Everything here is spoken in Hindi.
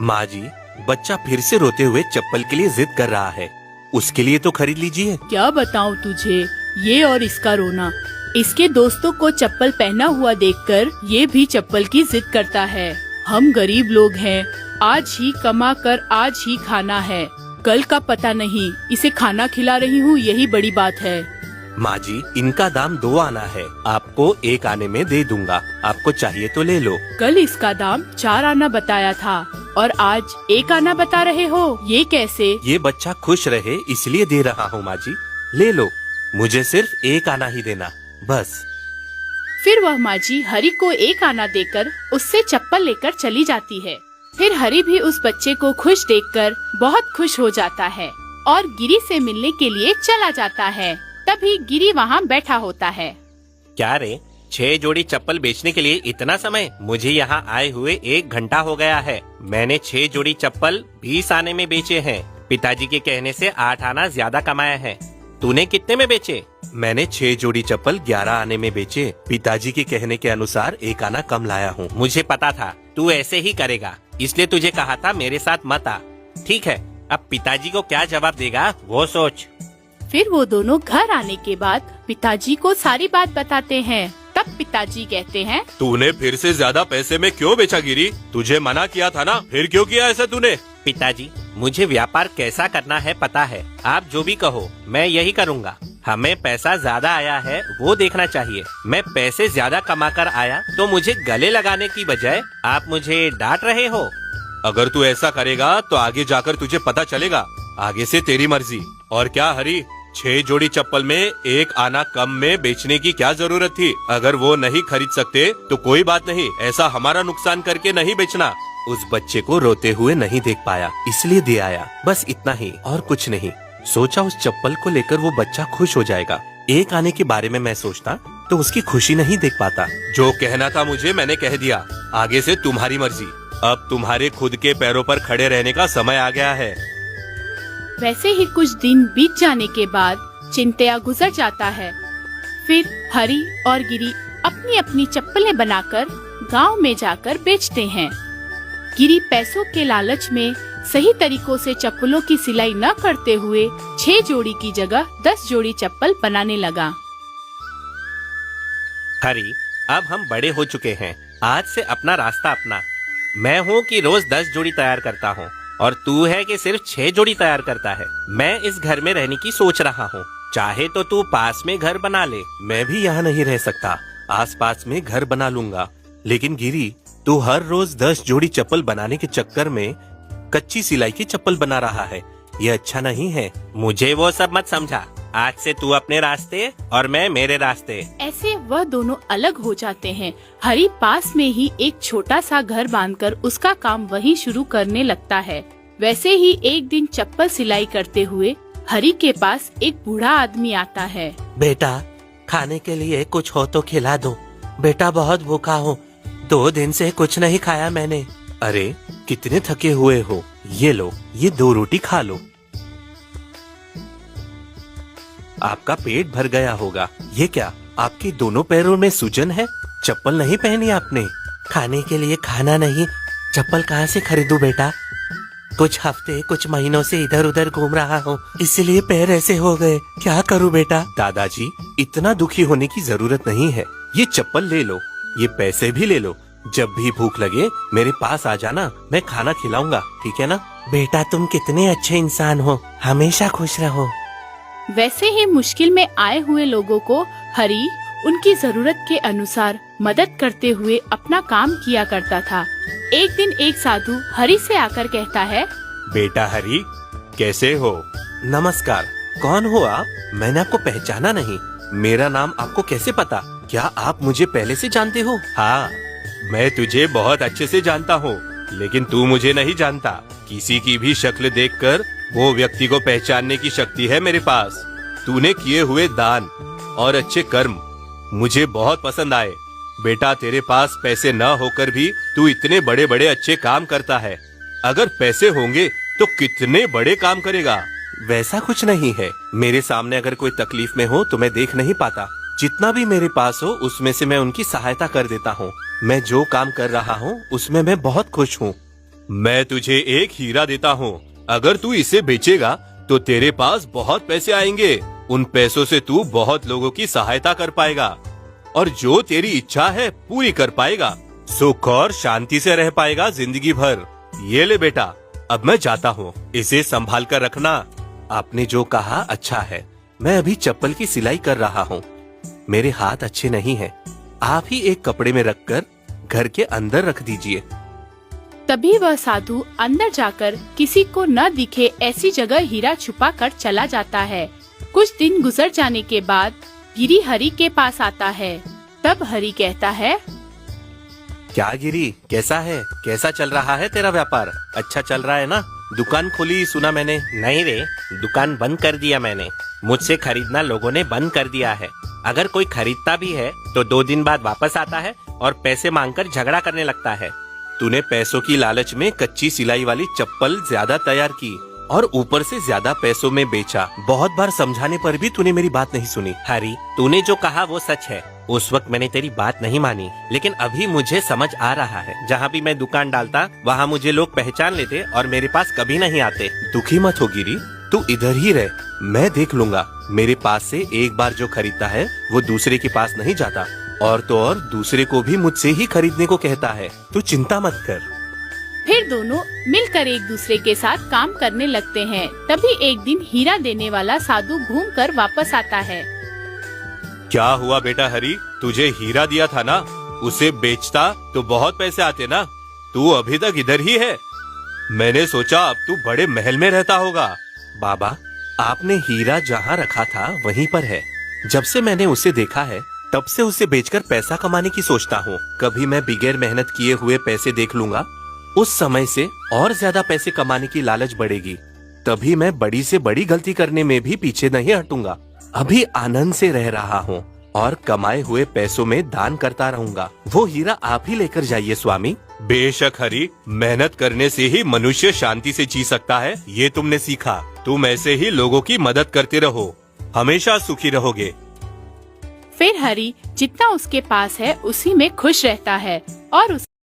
माँ जी, बच्चा फिर से रोते हुए चप्पल के लिए जिद कर रहा है। उसके लिए तो खरीद लीजिए। क्या बताऊं तुझे, ये और इसका रोना। इसके दोस्तों को चप्पल पहना हुआ देखकर ये भी चप्पल की जिद करता है। हम गरीब लोग हैं, आज ही कमा कर आज ही खाना है, कल का पता नहीं। इसे खाना खिला रही हूँ, यही बड़ी बात है। माँ जी, इनका दाम 2 आना है, आपको 1 आने में दे दूंगा। आपको चाहिए तो ले लो। कल इसका दाम 4 आना बताया था और आज 1 आना बता रहे हो, ये कैसे? ये बच्चा खुश रहे इसलिए दे रहा हूँ माँ जी, ले लो। मुझे सिर्फ 1 आना ही देना, बस। फिर वह माँ जी हरी को 1 आना देकर उससे चप्पल लेकर चली जाती है। फिर हरी भी उस बच्चे को खुश देखकर बहुत खुश हो जाता है और गिरी से मिलने के लिए चला जाता है। तभी गिरी वहाँ बैठा होता है। क्या रे, 6 जोड़ी चप्पल बेचने के लिए इतना समय? मुझे यहाँ आए हुए 1 घंटा हो गया है। मैंने 6 जोड़ी चप्पल 20 आने में बेचे हैं। पिताजी के कहने से 8 आना ज्यादा कमाया है। तूने कितने में बेचे? मैंने 6 जोड़ी चप्पल 11 आने में बेचे। पिताजी के कहने के अनुसार 1 आना कम लाया हूँ। मुझे पता था तू ऐसे ही करेगा, इसलिए तुझे कहा था मेरे साथ मत आ। ठीक है, अब पिताजी को क्या जवाब देगा वो सोच। फिर वो दोनों घर आने के बाद पिताजी को सारी बात बताते हैं। तब पिताजी कहते हैं, तूने फिर से ज्यादा पैसे में क्यों बेचा गिरी? तुझे मना किया था ना, फिर क्यों किया ऐसा तूने? पिताजी, मुझे व्यापार कैसा करना है पता है। आप जो भी कहो मैं यही करूँगा। हमें पैसा ज्यादा आया है वो देखना चाहिए। मैं पैसे ज्यादा कमा कर आया तो मुझे गले लगाने की बजाय आप मुझे डांट रहे हो। अगर तू ऐसा करेगा तो आगे जाकर तुझे पता चलेगा। आगे से तेरी मर्जी। और क्या हरी, 6 जोड़ी चप्पल में 1 आना कम में बेचने की क्या जरूरत थी? अगर वो नहीं खरीद सकते तो कोई बात नहीं, ऐसा हमारा नुकसान करके नहीं बेचना। उस बच्चे को रोते हुए नहीं देख पाया इसलिए दे आया, बस इतना ही और कुछ नहीं। सोचा उस चप्पल को लेकर वो बच्चा खुश हो जाएगा। 1 आने के बारे में मैं सोचता तो उसकी खुशी नहीं देख पाता। जो कहना था मुझे मैंने कह दिया, आगे से तुम्हारी मर्जी। अब तुम्हारे खुद के पैरों पर खड़े रहने का समय आ गया है। वैसे ही कुछ दिन बीत जाने के बाद चिंतया गुजर जाता है। फिर हरी और गिरी अपनी अपनी चप्पलें बनाकर गांव में जाकर बेचते हैं। गिरी पैसों के लालच में सही तरीकों से चप्पलों की सिलाई न करते हुए 6 जोड़ी की जगह 10 जोड़ी चप्पल बनाने लगा। हरी, अब हम बड़े हो चुके हैं, आज से अपना रास्ता अपना। मैं हूँ कि रोज 10 जोड़ी तैयार करता हूँ और तू है कि सिर्फ 6 जोड़ी तैयार करता है। मैं इस घर में रहने की सोच रहा हूँ, चाहे तो तू पास में घर बना ले। मैं भी यहाँ नहीं रह सकता, आसपास में घर बना लूंगा। लेकिन गिरी, तू हर रोज 10 जोड़ी चप्पल बनाने के चक्कर में कच्ची सिलाई की चप्पल बना रहा है, ये अच्छा नहीं है। मुझे वो सब मत समझा, आज से तू अपने रास्ते और मैं मेरे रास्ते। ऐसे वह दोनों अलग हो जाते हैं। हरी पास में ही एक छोटा सा घर बांधकर उसका काम वहीं शुरू करने लगता है। वैसे ही एक दिन चप्पल सिलाई करते हुए हरी के पास एक बूढ़ा आदमी आता है। बेटा, खाने के लिए कुछ हो तो खिला दो। बेटा बहुत भूखा हूँ, 2 दिन से कुछ नहीं खाया मैंने। अरे कितने थके हुए हो, ये लो, ये 2 रोटी खा लो। आपका पेट भर गया होगा। ये क्या, आपके दोनों पैरों में सूजन है? चप्पल नहीं पहनी आपने? खाने के लिए खाना नहीं, चप्पल कहाँ से खरीदूं बेटा? कुछ हफ्ते कुछ महीनों से इधर उधर घूम रहा हूँ, इसलिए पैर ऐसे हो गए। क्या करूँ बेटा? दादाजी, इतना दुखी होने की जरूरत नहीं है। ये चप्पल ले लो, ये पैसे भी ले लो। जब भी भूख लगे मेरे पास आ जाना, मैं खाना खिलाऊंगा, ठीक है ना? बेटा तुम कितने अच्छे इंसान हो, हमेशा खुश रहो। वैसे ही मुश्किल में आए हुए लोगों को हरी उनकी जरूरत के अनुसार मदद करते हुए अपना काम किया करता था। एक दिन एक साधु हरी से आकर कहता है, बेटा हरी, कैसे हो? नमस्कार, कौन हो आप? मैंने आपको पहचाना नहीं। मेरा नाम आपको कैसे पता? क्या आप मुझे पहले से जानते हो? हाँ, मैं तुझे बहुत अच्छे से जानता हूँ, लेकिन तू मुझे नहीं जानता। किसी की भी शक्ल देखकर वो व्यक्ति को पहचानने की शक्ति है मेरे पास। तूने किए हुए दान और अच्छे कर्म मुझे बहुत पसंद आए। बेटा, तेरे पास पैसे न होकर भी तू इतने बड़े बड़े अच्छे काम करता है। अगर पैसे होंगे तो कितने बड़े काम करेगा। वैसा कुछ नहीं है, मेरे सामने अगर कोई तकलीफ में हो तो मैं देख नहीं पाता। जितना भी मेरे पास हो उसमें से मैं उनकी सहायता कर देता हूँ। मैं जो काम कर रहा हूँ उसमें मैं बहुत खुश हूँ। मैं तुझे एक हीरा देता हूँ। अगर तू इसे बेचेगा तो तेरे पास बहुत पैसे आएंगे। उन पैसों से तू बहुत लोगों की सहायता कर पाएगा और जो तेरी इच्छा है पूरी कर पाएगा। सुख और शांति से रह पाएगा जिंदगी भर। ये ले बेटा, अब मैं जाता हूँ, इसे संभाल कर रखना। आपने जो कहा अच्छा है। मैं अभी चप्पल की सिलाई कर रहा हूँ। मेरे हाथ अच्छे नहीं हैं। आप ही एक कपड़े में रखकर घर के अंदर रख दीजिए। तभी वह साधु अंदर जाकर किसी को न दिखे ऐसी जगह हीरा छुपा कर चला जाता है। कुछ दिन गुजर जाने के बाद गिरी हरि के पास आता है। तब हरि कहता है, क्या गिरी, कैसा है? कैसा चल रहा है तेरा व्यापार? अच्छा चल रहा है ना? दुकान खोली सुना मैंने। नहीं रे, दुकान बंद कर दिया मैंने। मुझसे खरीदना लोगों ने बंद कर दिया है। अगर कोई खरीदता भी है तो 2 दिन बाद वापस आता है और पैसे मांगकर झगड़ा करने लगता है। तूने पैसों की लालच में कच्ची सिलाई वाली चप्पल ज्यादा तैयार की और ऊपर से ज्यादा पैसों में बेचा। बहुत बार समझाने पर भी तूने मेरी बात नहीं सुनी। हरी, तूने जो कहा वो सच है। उस वक्त मैंने तेरी बात नहीं मानी, लेकिन अभी मुझे समझ आ रहा है। जहाँ भी मैं दुकान डालता वहाँ मुझे लोग पहचान लेते और मेरे पास कभी नहीं आते। दुखी मत हो गिरी, तू इधर ही रह, मैं देख लूंगा। मेरे पास से एक बार जो खरीदता है वो दूसरे के पास नहीं जाता, और तो और दूसरे को भी मुझसे ही खरीदने को कहता है। तू चिंता मत कर। फिर दोनों मिलकर एक दूसरे के साथ काम करने लगते हैं। तभी एक दिन हीरा देने वाला साधु घूमकर वापस आता है। क्या हुआ बेटा हरी, तुझे हीरा दिया था ना, उसे बेचता तो बहुत पैसे आते ना। तू अभी तक इधर ही है। मैंने सोचा अब तू बड़े महल में रहता होगा। बाबा, आपने हीरा जहाँ रखा था वहीं पर है। जब से मैंने उसे देखा है तब से उसे बेचकर पैसा कमाने की सोचता हूँ। कभी मैं बिगैर मेहनत किए हुए पैसे देख लूंगा, उस समय से और ज्यादा पैसे कमाने की लालच बढ़ेगी। तभी मैं बड़ी से बड़ी गलती करने में भी पीछे नहीं हटूंगा। अभी आनंद से रह रहा हूँ और कमाए हुए पैसों में दान करता रहूंगा। वो हीरा आप ही लेकर जाइए स्वामी। बेशक हरी, मेहनत करने से ही मनुष्य शांति से जी सकता है, ये तुमने सीखा। तुम ऐसे ही लोगों की मदद करते रहो, हमेशा सुखी रहोगे। फिर हरि जितना उसके पास है उसी में खुश रहता है और